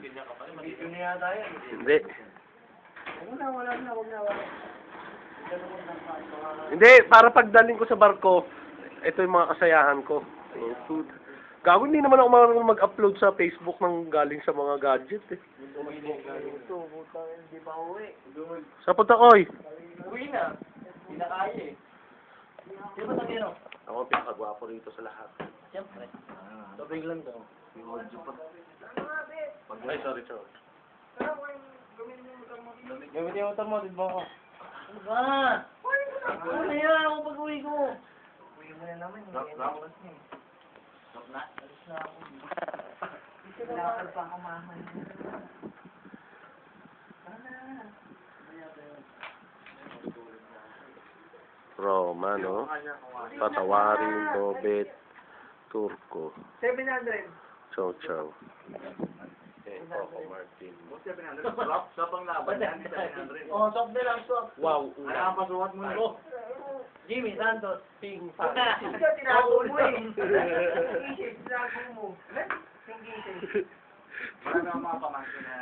Dito na yata yan. Hindi. Wala na. Hindi, para pagdaling ko sa barko, ito yung mga kasayahan ko. Gago, hindi naman ako marunong mag-upload sa Facebook ng galing sa mga gadget eh. Ito, putang hindi pa uwi. Sa punta ko eh. Uwi na. Hindi na kaya eh. Di ba tagino? Ako ang pinakagwapo rito sa lahat. Siyempre. Tubig lang daw. Ay, sorry. Gamitin yung motor mo, di ba ako? Ano ba? Ano na yan ako pag-uwi ko? Uwi mo na naman. Lock na? Alis na ako. Lakad pa ako maman. Roma, no? Patawarin, Bobet, Turco. 700. Chow. Coco Martin. 700. Swap ang laban yan, 700. Oo, swap na lang, swap. Wow, Ano ang pasuwat mo na? Jimmy Santos. Ping Ikaw, tinago mo eh. Isip, tinago mo. Yung gising. Marami ang mga pamangkin na...